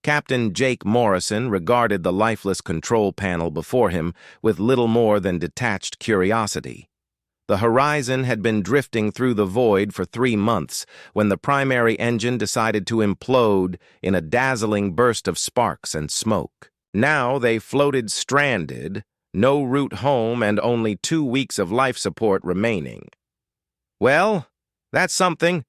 Captain Jake Morrison regarded the lifeless control panel before him with little more than detached curiosity. The Horizon had been drifting through the void for 3 months when the primary engine decided to implode in a dazzling burst of sparks and smoke. Now they floated stranded, no route home and only 2 weeks of life support remaining. "Well, that's something,"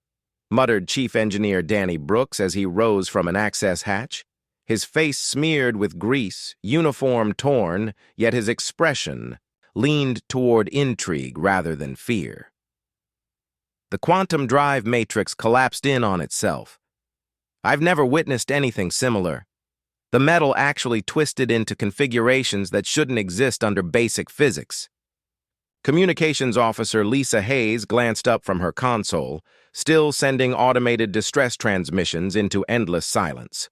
muttered Chief Engineer Danny Brooks as he rose from an access hatch. His face smeared with grease, uniform torn, yet his expression leaned toward intrigue rather than fear. The quantum drive matrix collapsed in on itself. I've never witnessed anything similar. The metal actually twisted into configurations that shouldn't exist under basic physics. Communications Officer Lisa Hayes glanced up from her console, still sending automated distress transmissions into endless silence.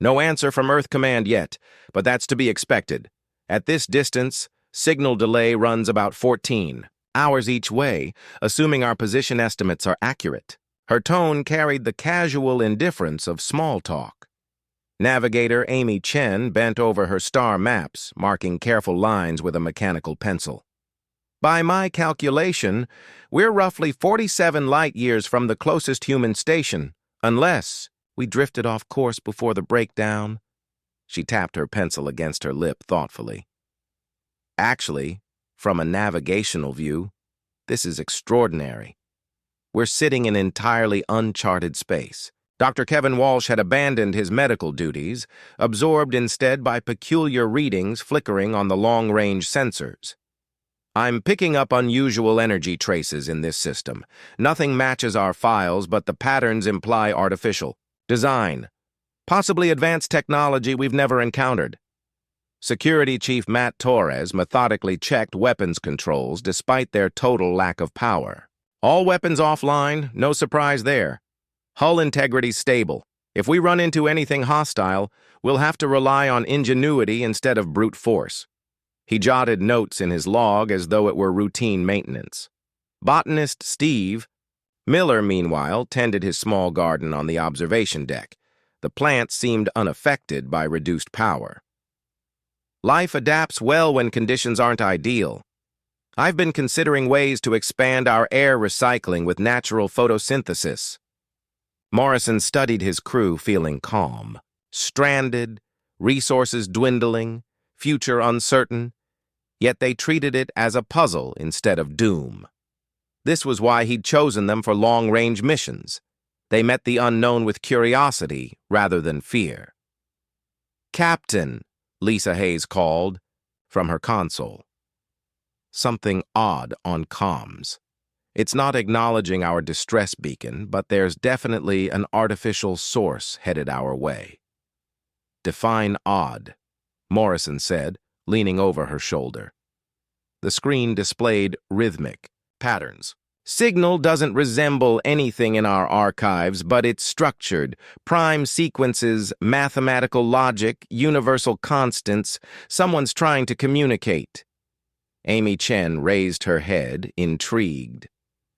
No answer from Earth Command yet, but that's to be expected. At this distance, signal delay runs about 14 hours each way, assuming our position estimates are accurate. Her tone carried the casual indifference of small talk. Navigator Amy Chen bent over her star maps, marking careful lines with a mechanical pencil. "By my calculation, we're roughly 47 light-years from the closest human station, unless we drifted off course before the breakdown." She tapped her pencil against her lip thoughtfully. "Actually, from a navigational view, this is extraordinary. We're sitting in entirely uncharted space." Dr. Kevin Walsh had abandoned his medical duties, absorbed instead by peculiar readings flickering on the long-range sensors. "I'm picking up unusual energy traces in this system. Nothing matches our files, but the patterns imply artificial design, possibly advanced technology we've never encountered." Security Chief Matt Torres methodically checked weapons controls despite their total lack of power. "All weapons offline, no surprise there. Hull integrity stable. If we run into anything hostile, we'll have to rely on ingenuity instead of brute force." He jotted notes in his log as though it were routine maintenance. Botanist Steve Miller, meanwhile, tended his small garden on the observation deck. The plants seemed unaffected by reduced power. "Life adapts well when conditions aren't ideal. I've been considering ways to expand our air recycling with natural photosynthesis." Morrison studied his crew, feeling calm. Stranded, resources dwindling, future uncertain, yet they treated it as a puzzle instead of doom. This was why he'd chosen them for long-range missions. They met the unknown with curiosity rather than fear. "Captain," Lisa Hayes called from her console. Something odd on comms. It's not acknowledging our distress beacon, but there's definitely an artificial source headed our way. "Define odd," Morrison said, leaning over her shoulder. The screen displayed rhythmic patterns. "Signal doesn't resemble anything in our archives, but it's structured. Prime sequences, mathematical logic, universal constants. Someone's trying to communicate." Amy Chen raised her head, intrigued.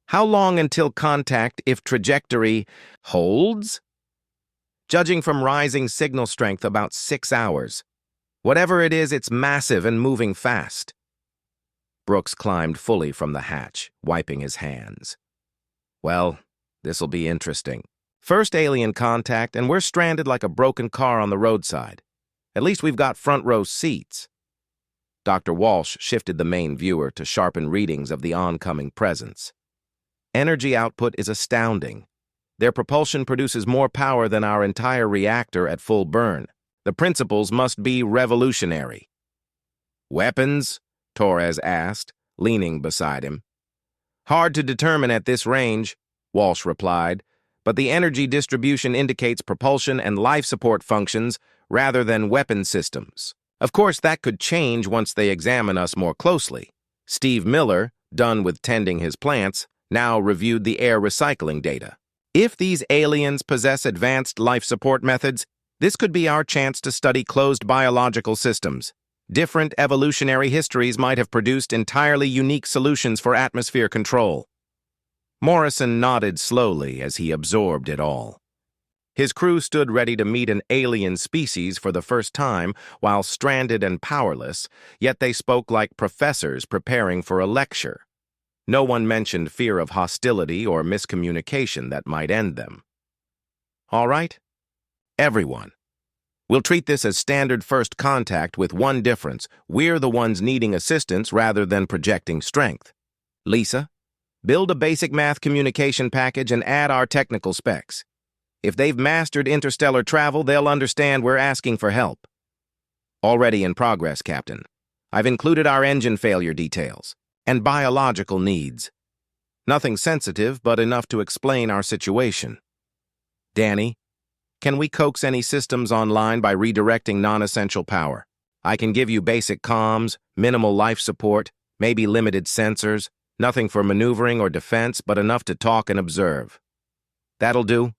"How long until contact if trajectory holds?" "Judging from rising signal strength, about 6 hours. Whatever it is, it's massive and moving fast." Brooks climbed fully from the hatch, wiping his hands. "Well, this'll be interesting. First alien contact, and we're stranded like a broken car on the roadside. At least we've got front-row seats." Dr. Walsh shifted the main viewer to sharpen readings of the oncoming presence. "Energy output is astounding. Their propulsion produces more power than our entire reactor at full burn. The principles must be revolutionary." "Weapons?" Torres asked, leaning beside him. "Hard to determine at this range," Walsh replied, "but the energy distribution indicates propulsion and life support functions rather than weapon systems. Of course, that could change once they examine us more closely." Steve Miller, done with tending his plants, now reviewed the air recycling data. "If these aliens possess advanced life support methods, this could be our chance to study closed biological systems. Different evolutionary histories might have produced entirely unique solutions for atmosphere control." Morrison nodded slowly as he absorbed it all. His crew stood ready to meet an alien species for the first time while stranded and powerless, yet they spoke like professors preparing for a lecture. No one mentioned fear of hostility or miscommunication that might end them. All right? Everyone. We'll treat this as standard first contact with one difference. We're the ones needing assistance rather than projecting strength. Lisa, build a basic math communication package and add our technical specs. If they've mastered interstellar travel, they'll understand we're asking for help. Already in progress, Captain. I've included our engine failure details and biological needs. Nothing sensitive, but enough to explain our situation. Danny, can we coax any systems online by redirecting non-essential power? I can give you basic comms, minimal life support, maybe limited sensors, nothing for maneuvering or defense, but enough to talk and observe. That'll do.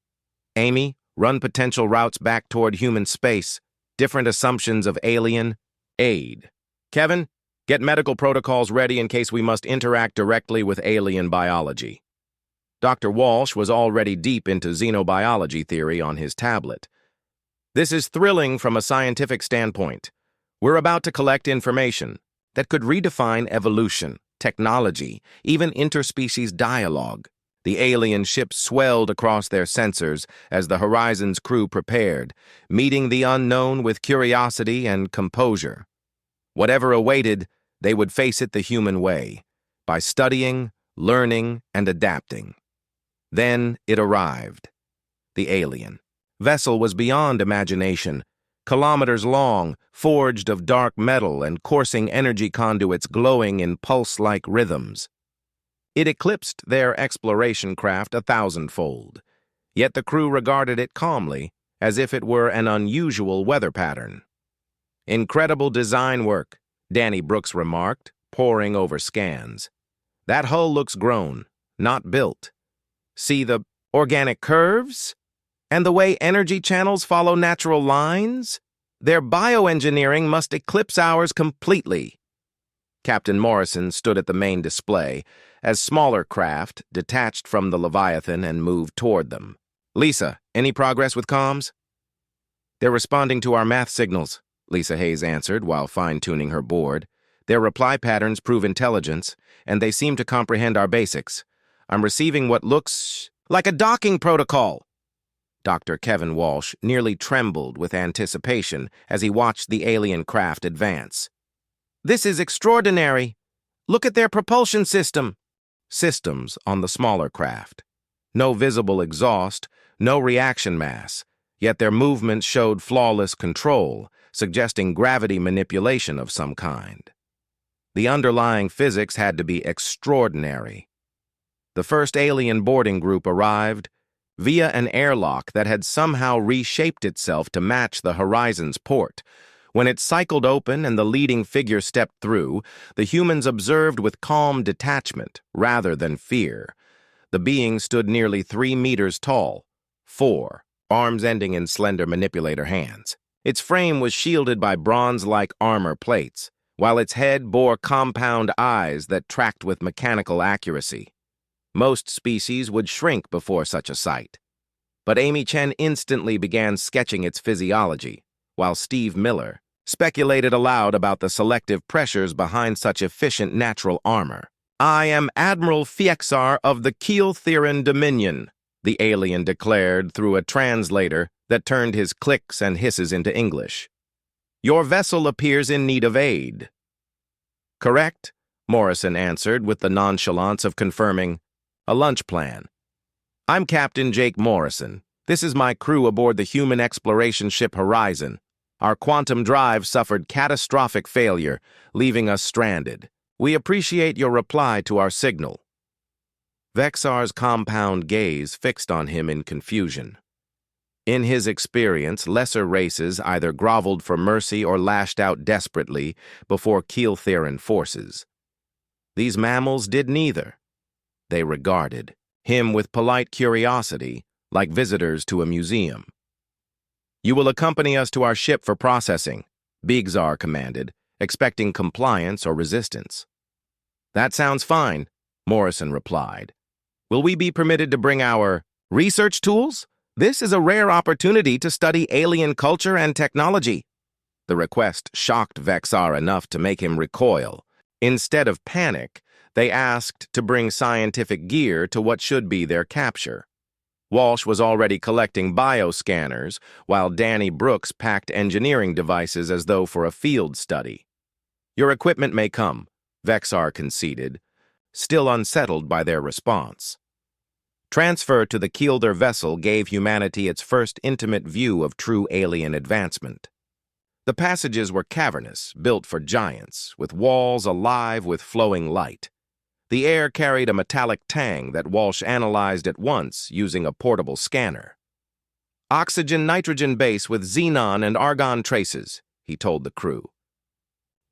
Amy, run potential routes back toward human space, different assumptions of alien aid. Kevin, get medical protocols ready in case we must interact directly with alien biology. Dr. Walsh was already deep into xenobiology theory on his tablet. This is thrilling from a scientific standpoint. We're about to collect information that could redefine evolution, technology, even interspecies dialogue. The alien ships swelled across their sensors as the Horizon's crew prepared, meeting the unknown with curiosity and composure. Whatever awaited, they would face it the human way, by studying, learning, and adapting. Then it arrived. The alien vessel was beyond imagination, kilometers long, forged of dark metal and coursing energy conduits glowing in pulse-like rhythms. It eclipsed their exploration craft 1,000-fold, yet the crew regarded it calmly, as if it were an unusual weather pattern. Incredible design work, Danny Brooks remarked, poring over scans. That hull looks grown, not built. See the organic curves? And the way energy channels follow natural lines? Their bioengineering must eclipse ours completely. Captain Morrison stood at the main display as smaller craft detached from the Leviathan and moved toward them. Lisa, any progress with comms? They're responding to our math signals, Lisa Hayes answered while fine-tuning her board. Their reply patterns prove intelligence, and they seem to comprehend our basics. I'm receiving what looks like a docking protocol. Dr. Kevin Walsh nearly trembled with anticipation as he watched the alien craft advance. This is extraordinary. Look at their propulsion system. Systems on the smaller craft. No visible exhaust, no reaction mass, yet their movements showed flawless control, suggesting gravity manipulation of some kind. The underlying physics had to be extraordinary. The first alien boarding group arrived via an airlock that had somehow reshaped itself to match the Horizon's port. When it cycled open and the leading figure stepped through, the humans observed with calm detachment rather than fear. The being stood nearly 3 meters tall, 4, arms ending in slender manipulator hands. Its frame was shielded by bronze-like armor plates, while its head bore compound eyes that tracked with mechanical accuracy. Most species would shrink before such a sight. But Amy Chen instantly began sketching its physiology, while Steve Miller speculated aloud about the selective pressures behind such efficient natural armor. I am Admiral Fiexar of the Keeltheran Dominion, the alien declared through a translator that turned his clicks and hisses into English. Your vessel appears in need of aid. Correct, Morrison answered with the nonchalance of confirming, a lunch plan. I'm Captain Jake Morrison. This is my crew aboard the human exploration ship Horizon. Our quantum drive suffered catastrophic failure, leaving us stranded. We appreciate your reply to our signal. Vexar's compound gaze fixed on him in confusion. In his experience, lesser races either groveled for mercy or lashed out desperately before Keeltheran forces. These mammals did neither. They regarded him with polite curiosity, like visitors to a museum. You will accompany us to our ship for processing, Bigzar commanded, expecting compliance or resistance. That sounds fine, Morrison replied. Will we be permitted to bring our research tools? This is a rare opportunity to study alien culture and technology. The request shocked Vexar enough to make him recoil. Instead of panic, they asked to bring scientific gear to what should be their capture. Walsh was already collecting bioscanners, while Danny Brooks packed engineering devices as though for a field study. Your equipment may come, Vexar conceded, still unsettled by their response. Transfer to the Keelder vessel gave humanity its first intimate view of true alien advancement. The passages were cavernous, built for giants, with walls alive with flowing light. The air carried a metallic tang that Walsh analyzed at once using a portable scanner. Oxygen-nitrogen base with xenon and argon traces, he told the crew.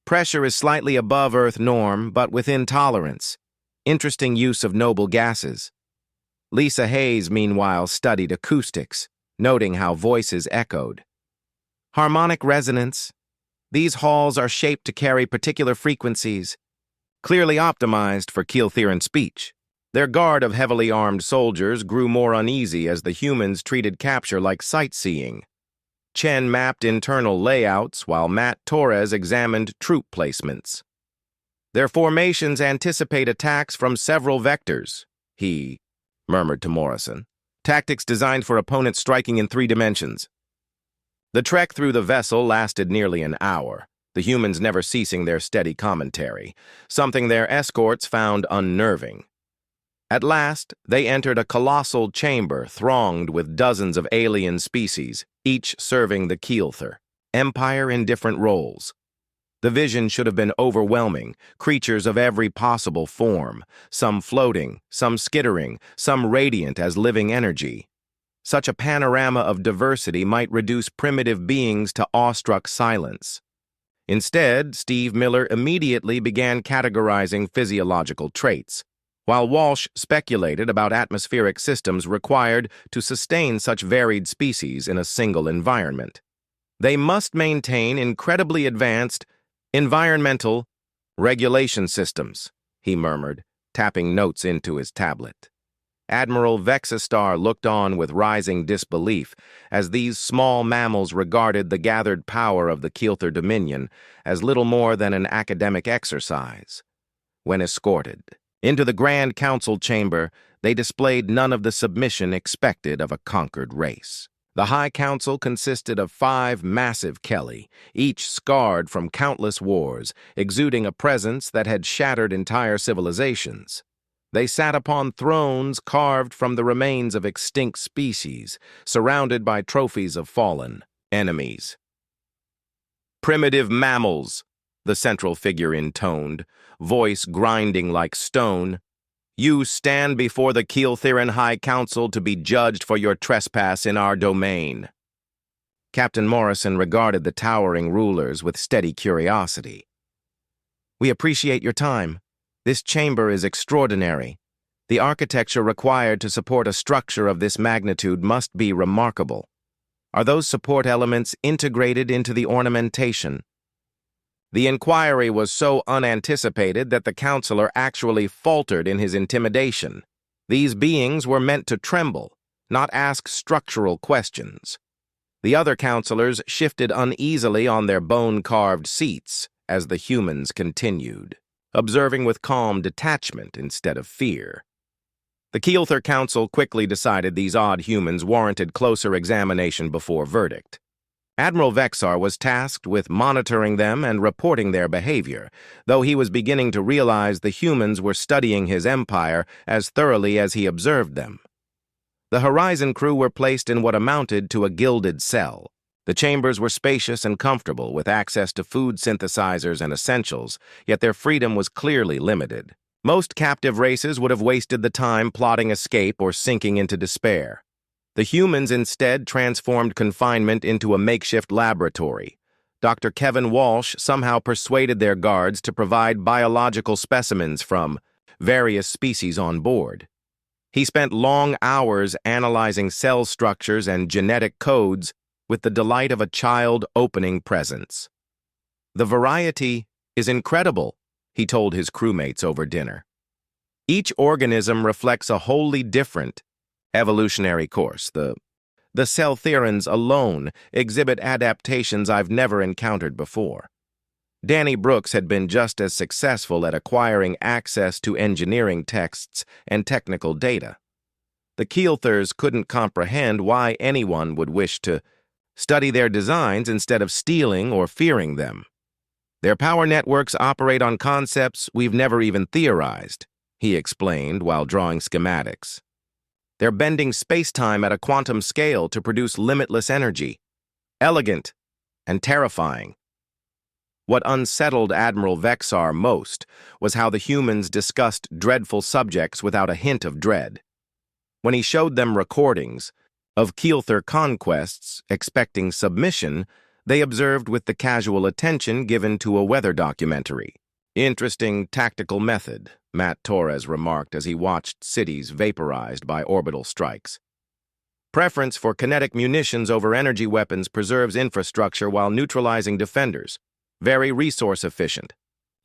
Pressure is slightly above Earth norm, but within tolerance. Interesting use of noble gases. Lisa Hayes, meanwhile, studied acoustics, noting how voices echoed. Harmonic resonance. These halls are shaped to carry particular frequencies, clearly optimized for Keeltheran speech. Their guard of heavily armed soldiers grew more uneasy as the humans treated capture like sightseeing. Chen mapped internal layouts while Matt Torres examined troop placements. Their formations anticipate attacks from several vectors, he murmured to Morrison. Tactics designed for opponents striking in 3 dimensions. The trek through the vessel lasted nearly an hour, the humans never ceasing their steady commentary, something their escorts found unnerving. At last, they entered a colossal chamber thronged with dozens of alien species, each serving the Keelther, empire in different roles. The vision should have been overwhelming, creatures of every possible form, some floating, some skittering, some radiant as living energy. Such a panorama of diversity might reduce primitive beings to awestruck silence. Instead, Steve Miller immediately began categorizing physiological traits, while Walsh speculated about atmospheric systems required to sustain such varied species in a single environment. They must maintain incredibly advanced environmental regulation systems, he murmured, tapping notes into his tablet. Admiral Vexistar looked on with rising disbelief as these small mammals regarded the gathered power of the Keelther Dominion as little more than an academic exercise. When escorted into the Grand Council chamber, they displayed none of the submission expected of a conquered race. The High Council consisted of 5 massive Kelly, each scarred from countless wars, exuding a presence that had shattered entire civilizations. They sat upon thrones carved from the remains of extinct species, surrounded by trophies of fallen enemies. Primitive mammals, the central figure intoned, voice grinding like stone. You stand before the Keeltheran High Council to be judged for your trespass in our domain. Captain Morrison regarded the towering rulers with steady curiosity. We appreciate your time. This chamber is extraordinary. The architecture required to support a structure of this magnitude must be remarkable. Are those support elements integrated into the ornamentation? The inquiry was so unanticipated that the counselor actually faltered in his intimidation. These beings were meant to tremble, not ask structural questions. The other counselors shifted uneasily on their bone-carved seats as the humans continued, observing with calm detachment instead of fear. The Keelther Council quickly decided these odd humans warranted closer examination before verdict. Admiral Vexar was tasked with monitoring them and reporting their behavior, though he was beginning to realize the humans were studying his empire as thoroughly as he observed them. The Horizon crew were placed in what amounted to a gilded cell. The chambers were spacious and comfortable, with access to food synthesizers and essentials, yet their freedom was clearly limited. Most captive races would have wasted the time plotting escape or sinking into despair. The humans instead transformed confinement into a makeshift laboratory. Dr. Kevin Walsh somehow persuaded their guards to provide biological specimens from various species on board. He spent long hours analyzing cell structures and genetic codes with the delight of a child opening presents. The variety is incredible, he told his crewmates over dinner. Each organism reflects a wholly different evolutionary course. The The cell-therans alone exhibit adaptations I've never encountered before. Danny Brooks had been just as successful at acquiring access to engineering texts and technical data. The Keelthers couldn't comprehend why anyone would wish to study their designs instead of stealing or fearing them. Their power networks operate on concepts we've never even theorized, he explained while drawing schematics. They're bending space-time at a quantum scale to produce limitless energy. Elegant and terrifying. What unsettled Admiral Vexar most was how the humans discussed dreadful subjects without a hint of dread. When he showed them recordings of Keelther conquests expecting submission, they observed with the casual attention given to a weather documentary. Interesting tactical method, Matt Torres remarked as he watched cities vaporized by orbital strikes. Preference for kinetic munitions over energy weapons preserves infrastructure while neutralizing defenders. Very resource efficient.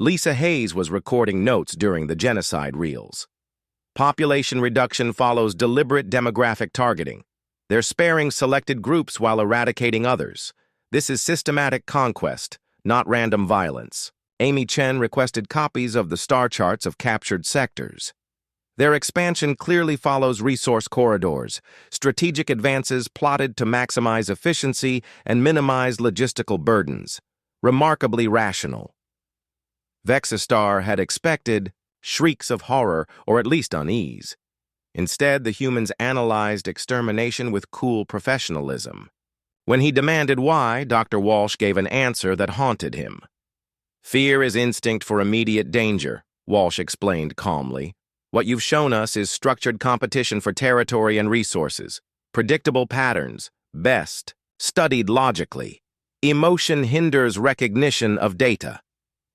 Lisa Hayes was recording notes during the genocide reels. Population reduction follows deliberate demographic targeting. They're sparing selected groups while eradicating others. This is systematic conquest, not random violence. Amy Chen requested copies of the star charts of captured sectors. Their expansion clearly follows resource corridors, strategic advances plotted to maximize efficiency and minimize logistical burdens. Remarkably rational. Vexistar had expected shrieks of horror or at least unease. Instead, the humans analyzed extermination with cool professionalism. When he demanded why, Dr. Walsh gave an answer that haunted him. Fear is instinct for immediate danger, Walsh explained calmly. What you've shown us is structured competition for territory and resources, predictable patterns, best, studied logically. Emotion hinders recognition of data.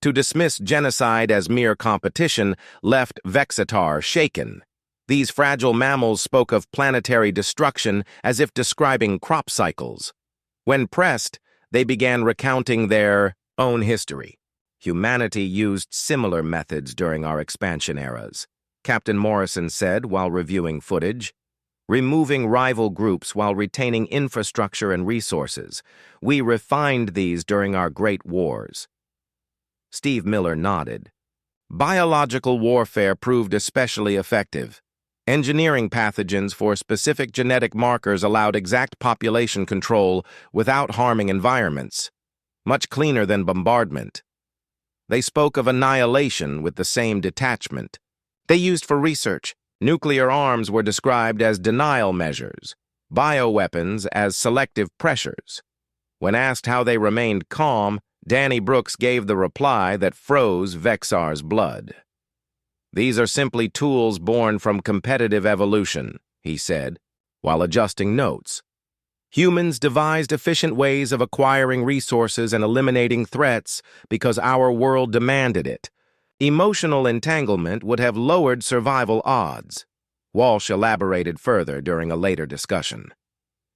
To dismiss genocide as mere competition left Vexitar shaken. These fragile mammals spoke of planetary destruction as if describing crop cycles. When pressed, they began recounting their own history. Humanity used similar methods during our expansion eras, Captain Morrison said while reviewing footage. Removing rival groups while retaining infrastructure and resources. We refined these during our great wars. Steve Miller nodded. Biological warfare proved especially effective. Engineering pathogens for specific genetic markers allowed exact population control without harming environments. Much cleaner than bombardment. They spoke of annihilation with the same detachment. They used for research. Nuclear arms were described as denial measures, bioweapons as selective pressures. When asked how they remained calm, Danny Brooks gave the reply that froze Vexar's blood. These are simply tools born from competitive evolution, he said, while adjusting notes. Humans devised efficient ways of acquiring resources and eliminating threats because our world demanded it. Emotional entanglement would have lowered survival odds. Walsh elaborated further during a later discussion.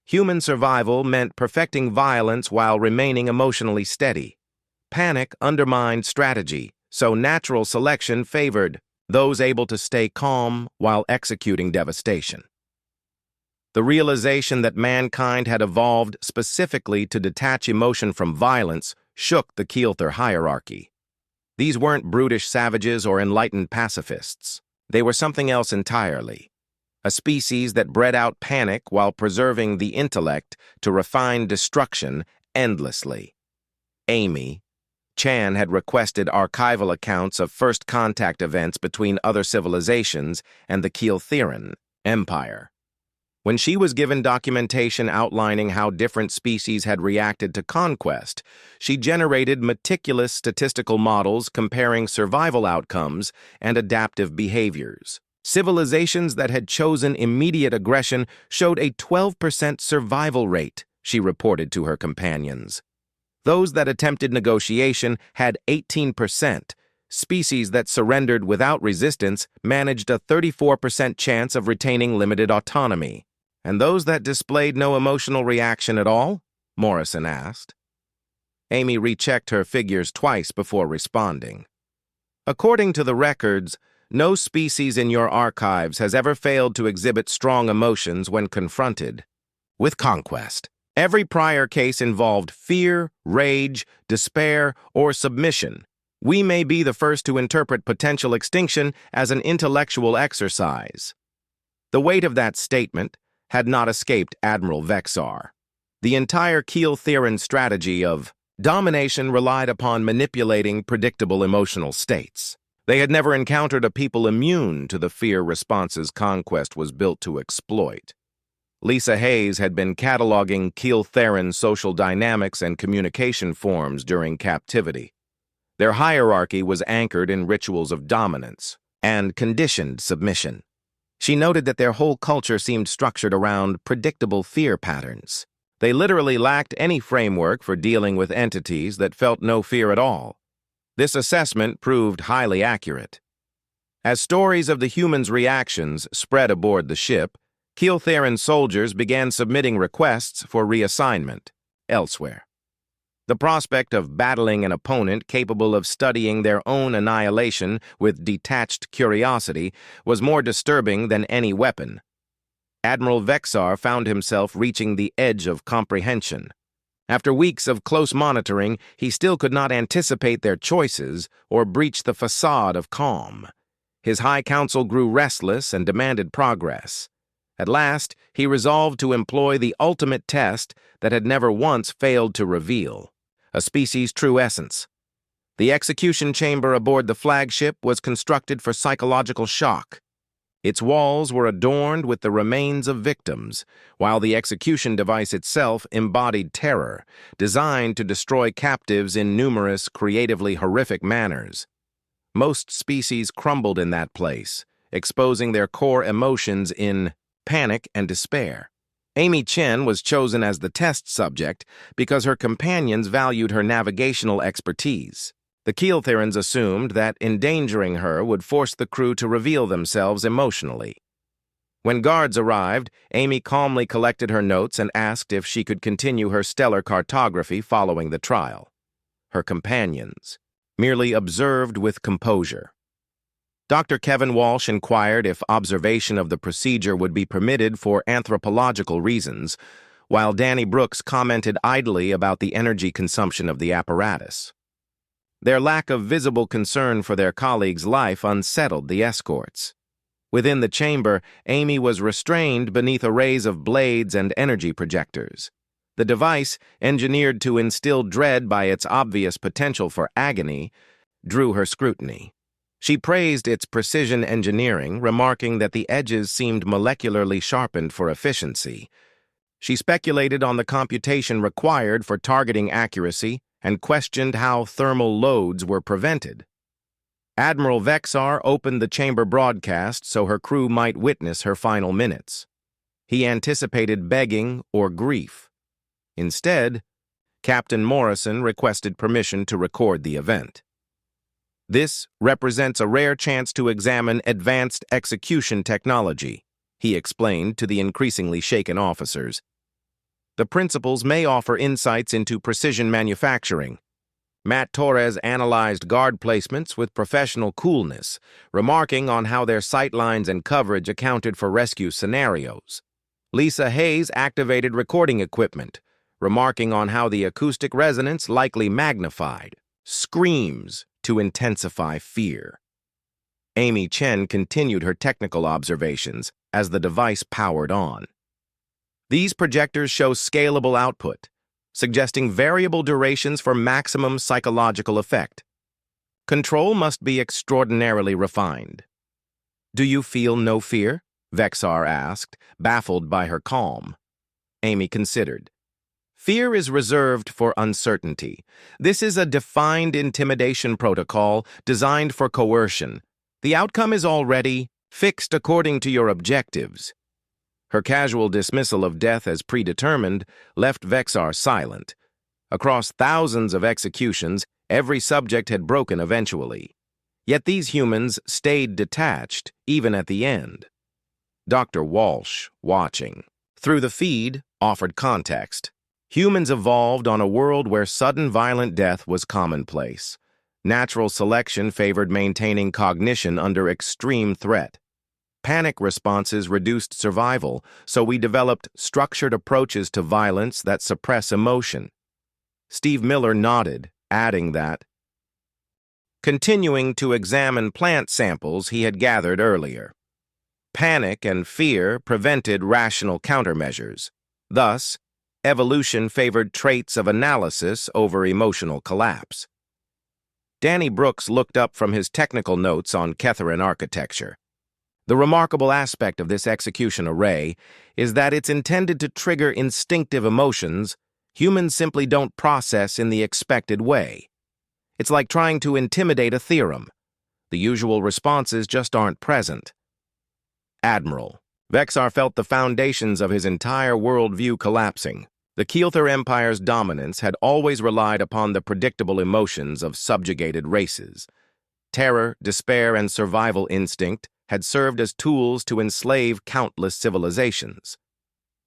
Human survival meant perfecting violence while remaining emotionally steady. Panic undermined strategy, so natural selection favored those able to stay calm while executing devastation. The realization that mankind had evolved specifically to detach emotion from violence shook the Keelther hierarchy. These weren't brutish savages or enlightened pacifists. They were something else entirely. A species that bred out panic while preserving the intellect to refine destruction endlessly. Amy Chan had requested archival accounts of first contact events between other civilizations and the Keeltheran Empire. When she was given documentation outlining how different species had reacted to conquest, she generated meticulous statistical models comparing survival outcomes and adaptive behaviors. Civilizations that had chosen immediate aggression showed a 12% survival rate, she reported to her companions. Those that attempted negotiation had 18%. Species that surrendered without resistance managed a 34% chance of retaining limited autonomy. And those that displayed no emotional reaction at all? Morrison asked. Amy rechecked her figures twice before responding. According to the records, no species in your archives has ever failed to exhibit strong emotions when confronted. with conquest. Every prior case involved fear, rage, despair, or submission. We may be the first to interpret potential extinction as an intellectual exercise. The weight of that statement had not escaped Admiral Vexar. The entire Keil-Theron strategy of domination relied upon manipulating predictable emotional states. They had never encountered a people immune to the fear responses conquest was built to exploit. Lisa Hayes had been cataloging Keil-Theron's social dynamics and communication forms during captivity. Their hierarchy was anchored in rituals of dominance and conditioned submission. She noted that their whole culture seemed structured around predictable fear patterns. They literally lacked any framework for dealing with entities that felt no fear at all. This assessment proved highly accurate. As stories of the humans' reactions spread aboard the ship, Keil-Theron soldiers began submitting requests for reassignment elsewhere. The prospect of battling an opponent capable of studying their own annihilation with detached curiosity was more disturbing than any weapon. Admiral Vexar found himself reaching the edge of comprehension. After weeks of close monitoring, he still could not anticipate their choices or breach the facade of calm. His High Council grew restless and demanded progress. At last, he resolved to employ the ultimate test that had never once failed to reveal a species' true essence. The execution chamber aboard the flagship was constructed for psychological shock. Its walls were adorned with the remains of victims, while the execution device itself embodied terror, designed to destroy captives in numerous, creatively horrific manners. Most species crumbled in that place, exposing their core emotions in panic and despair. Amy Chen was chosen as the test subject because her companions valued her navigational expertise. The Keil-Therons assumed that endangering her would force the crew to reveal themselves emotionally. When guards arrived, Amy calmly collected her notes and asked if she could continue her stellar cartography following the trial. Her companions merely observed with composure. Dr. Kevin Walsh inquired if observation of the procedure would be permitted for anthropological reasons, while Danny Brooks commented idly about the energy consumption of the apparatus. Their lack of visible concern for their colleagues' life unsettled the escorts. Within the chamber, Amy was restrained beneath arrays of blades and energy projectors. The device, engineered to instill dread by its obvious potential for agony, drew her scrutiny. She praised its precision engineering, remarking that the edges seemed molecularly sharpened for efficiency. She speculated on the computation required for targeting accuracy and questioned how thermal loads were prevented. Admiral Vexar opened the chamber broadcast so her crew might witness her final minutes. He anticipated begging or grief. Instead, Captain Morrison requested permission to record the event. This represents a rare chance to examine advanced execution technology, he explained to the increasingly shaken officers. The principles may offer insights into precision manufacturing. Matt Torres analyzed guard placements with professional coolness, remarking on how their sightlines and coverage accounted for rescue scenarios. Lisa Hayes activated recording equipment, remarking on how the acoustic resonance likely magnified screams to intensify fear. Amy Chen continued her technical observations as the device powered on. These projectors show scalable output, suggesting variable durations for maximum psychological effect. Control must be extraordinarily refined. "Do you feel no fear?" Vexar asked, baffled by her calm. Amy considered. "Fear is reserved for uncertainty. This is a defined intimidation protocol designed for coercion. The outcome is already fixed according to your objectives." Her casual dismissal of death as predetermined left Vexar silent. Across thousands of executions, every subject had broken eventually. Yet these humans stayed detached, even at the end. Dr. Walsh, watching through the feed, offered context. Humans evolved on a world where sudden violent death was commonplace. Natural selection favored maintaining cognition under extreme threat. Panic responses reduced survival, so we developed structured approaches to violence that suppress emotion. Steve Miller nodded, adding that, continuing to examine plant samples he had gathered earlier. Panic and fear prevented rational countermeasures. Thus, evolution favored traits of analysis over emotional collapse. Danny Brooks looked up from his technical notes on Ketharan architecture. The remarkable aspect of this execution array is that it's intended to trigger instinctive emotions humans simply don't process in the expected way. It's like trying to intimidate a theorem. The usual responses just aren't present. Admiral. Vexar felt the foundations of his entire worldview collapsing. The Keelther Empire's dominance had always relied upon the predictable emotions of subjugated races. Terror, despair, and survival instinct had served as tools to enslave countless civilizations.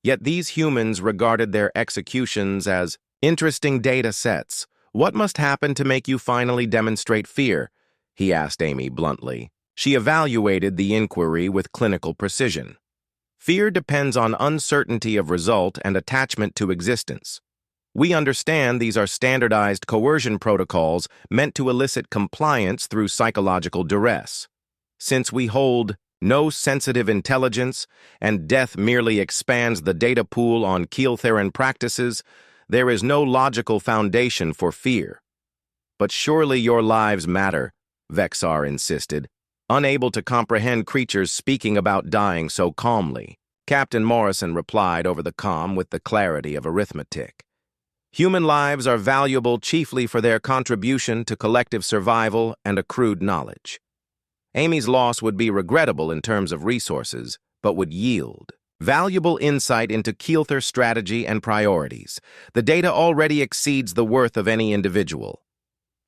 Yet these humans regarded their executions as interesting data sets. "What must happen to make you finally demonstrate fear?" he asked Amy bluntly. She evaluated the inquiry with clinical precision. Fear depends on uncertainty of result and attachment to existence. We understand these are standardized coercion protocols meant to elicit compliance through psychological duress. Since we hold no sensitive intelligence and death merely expands the data pool on Keeltheran practices, there is no logical foundation for fear. "But surely your lives matter," Vexar insisted, unable to comprehend creatures speaking about dying so calmly. Captain Morrison replied over the comm with the clarity of arithmetic. "Human lives are valuable chiefly for their contribution to collective survival and accrued knowledge. Amy's loss would be regrettable in terms of resources, but would yield valuable insight into Keelther strategy and priorities. The data already exceeds the worth of any individual."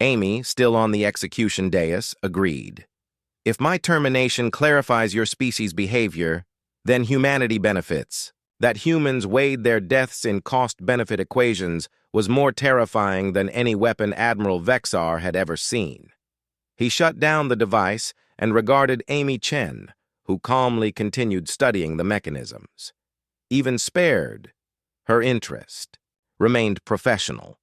Amy, still on the execution dais, agreed. "If my termination clarifies your species' behavior, then humanity benefits. That humans weighed their deaths in cost-benefit equations was more terrifying than any weapon Admiral Vexar had ever seen." He shut down the device and regarded Amy Chen, who calmly continued studying the mechanisms. Even spared, her interest remained professional.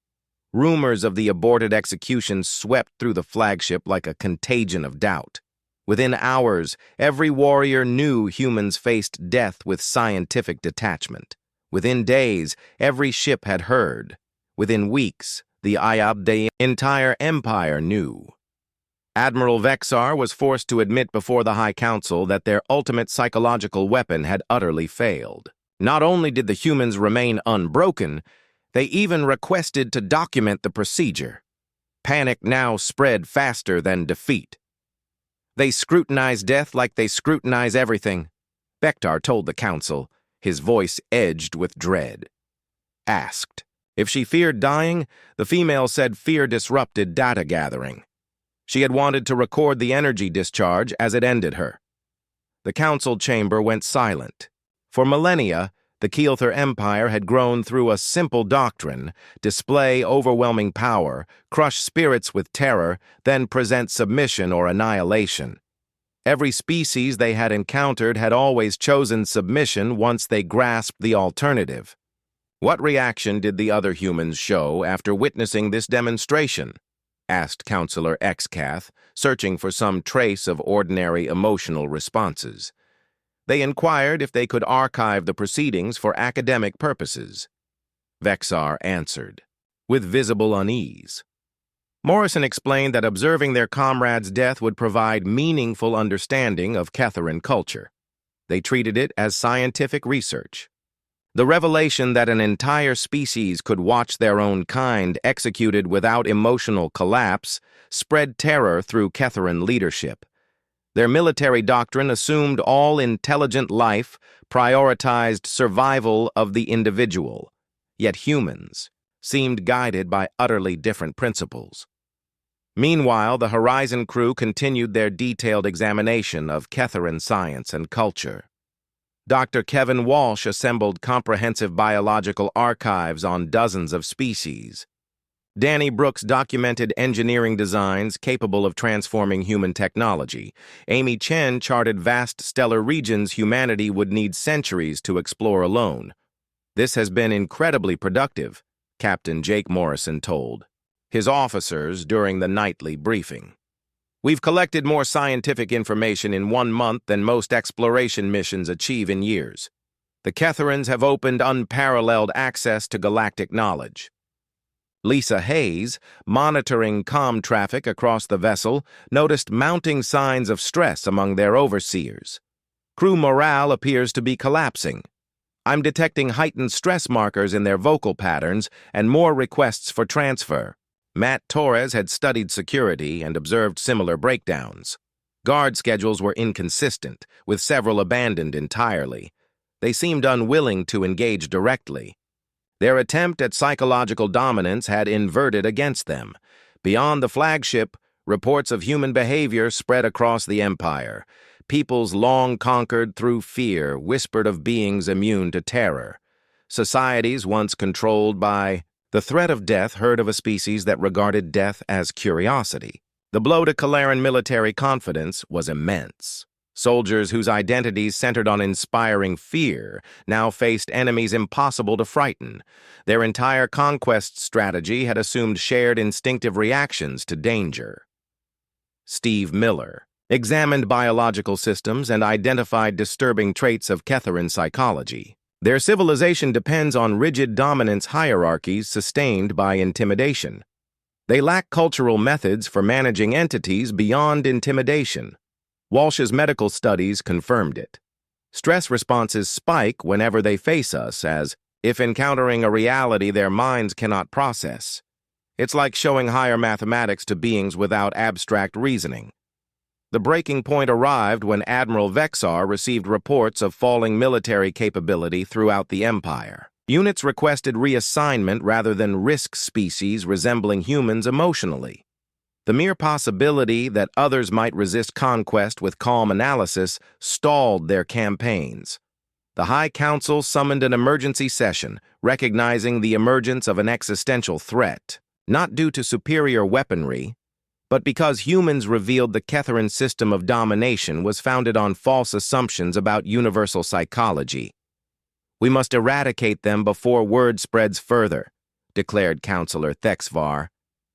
Rumors of the aborted execution swept through the flagship like a contagion of doubt. Within hours, every warrior knew humans faced death with scientific detachment. Within days, every ship had heard. Within weeks, the entire empire knew. Admiral Vexar was forced to admit before the High Council that their ultimate psychological weapon had utterly failed. Not only did the humans remain unbroken, they even requested to document the procedure. Panic now spread faster than defeat. "They scrutinize death like they scrutinize everything," Vexar told the council, his voice edged with dread. Asked if she feared dying, the female said fear disrupted data gathering. She had wanted to record the energy discharge as it ended her. The council chamber went silent. For millennia, the Keelther Empire had grown through a simple doctrine: display overwhelming power, crush spirits with terror, then present submission or annihilation. Every species they had encountered had always chosen submission once they grasped the alternative. What reaction did the other humans show after witnessing this demonstration? Asked Counselor Excath, searching for some trace of ordinary emotional responses. They inquired if they could archive the proceedings for academic purposes. Vexar answered, with visible unease. Morrison explained that observing their comrade's death would provide meaningful understanding of Ketharan culture. They treated it as scientific research. The revelation that an entire species could watch their own kind executed without emotional collapse spread terror through Ketharan leadership. Their military doctrine assumed all intelligent life prioritized survival of the individual, yet humans seemed guided by utterly different principles. Meanwhile, the Horizon crew continued their detailed examination of Ketharan science and culture. Dr. Kevin Walsh assembled comprehensive biological archives on dozens of species. Danny Brooks documented engineering designs capable of transforming human technology. Amy Chen charted vast stellar regions humanity would need centuries to explore alone. This has been incredibly productive, Captain Jake Morrison told his officers during the nightly briefing. We've collected more scientific information in 1 month than most exploration missions achieve in years. The Ketherans have opened unparalleled access to galactic knowledge. Lisa Hayes, monitoring comm traffic across the vessel, noticed mounting signs of stress among their overseers. Crew morale appears to be collapsing. I'm detecting heightened stress markers in their vocal patterns and more requests for transfer. Matt Torres had studied security and observed similar breakdowns. Guard schedules were inconsistent, with several abandoned entirely. They seemed unwilling to engage directly. Their attempt at psychological dominance had inverted against them. Beyond the flagship, reports of human behavior spread across the Empire. Peoples long conquered through fear whispered of beings immune to terror. Societies once controlled by the threat of death heard of a species that regarded death as curiosity. The blow to Kalaran military confidence was immense. Soldiers whose identities centered on inspiring fear now faced enemies impossible to frighten. Their entire conquest strategy had assumed shared instinctive reactions to danger. Steve Miller examined biological systems and identified disturbing traits of Ketheran psychology. Their civilization depends on rigid dominance hierarchies sustained by intimidation. They lack cultural methods for managing entities beyond intimidation. Walsh's medical studies confirmed it. Stress responses spike whenever they face us, as if encountering a reality their minds cannot process. It's like showing higher mathematics to beings without abstract reasoning. The breaking point arrived when Admiral Vexar received reports of falling military capability throughout the Empire. Units requested reassignment rather than risk species resembling humans emotionally. The mere possibility that others might resist conquest with calm analysis stalled their campaigns. The High Council summoned an emergency session, recognizing the emergence of an existential threat, not due to superior weaponry, but because humans revealed the Ketheran system of domination was founded on false assumptions about universal psychology. We must eradicate them before word spreads further, declared Counselor Thexvar.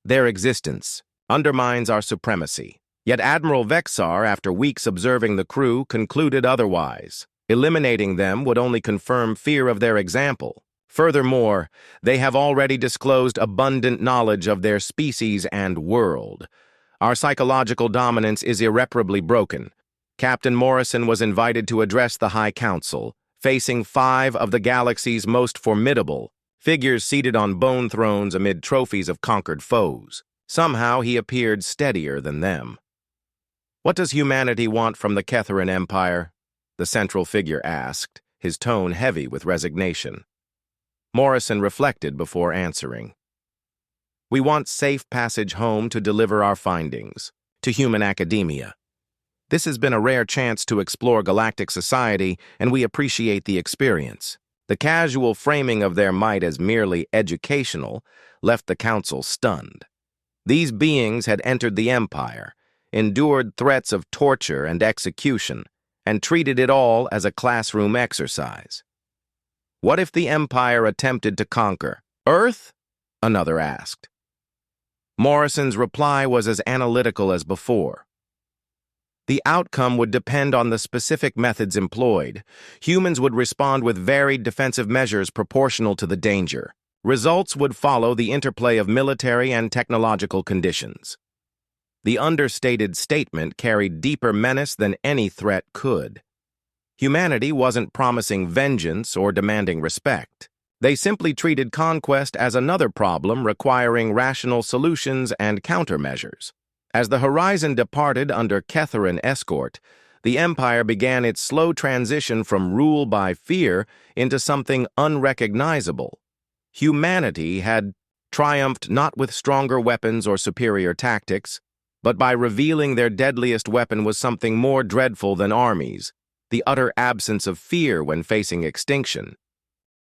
Their existence undermines our supremacy. Yet Admiral Vexar, after weeks observing the crew, concluded otherwise. Eliminating them would only confirm fear of their example. Furthermore, they have already disclosed abundant knowledge of their species and world. Our psychological dominance is irreparably broken. Captain Morrison was invited to address the High Council, facing 5 of the galaxy's most formidable, figures seated on bone thrones amid trophies of conquered foes. Somehow he appeared steadier than them. What does humanity want from the Ketheran Empire? The central figure asked, his tone heavy with resignation. Morrison reflected before answering. We want safe passage home to deliver our findings, to human academia. This has been a rare chance to explore galactic society, and we appreciate the experience. The casual framing of their might as merely educational left the Council stunned. These beings had entered the Empire, endured threats of torture and execution, and treated it all as a classroom exercise. What if the Empire attempted to conquer Earth? Another asked. Morrison's reply was as analytical as before. The outcome would depend on the specific methods employed. Humans would respond with varied defensive measures proportional to the danger. Results would follow the interplay of military and technological conditions. The understated statement carried deeper menace than any threat could. Humanity wasn't promising vengeance or demanding respect. They simply treated conquest as another problem requiring rational solutions and countermeasures. As the Horizon departed under Ketheran escort, the Empire began its slow transition from rule by fear into something unrecognizable. Humanity had triumphed not with stronger weapons or superior tactics, but by revealing their deadliest weapon was something more dreadful than armies, the utter absence of fear when facing extinction.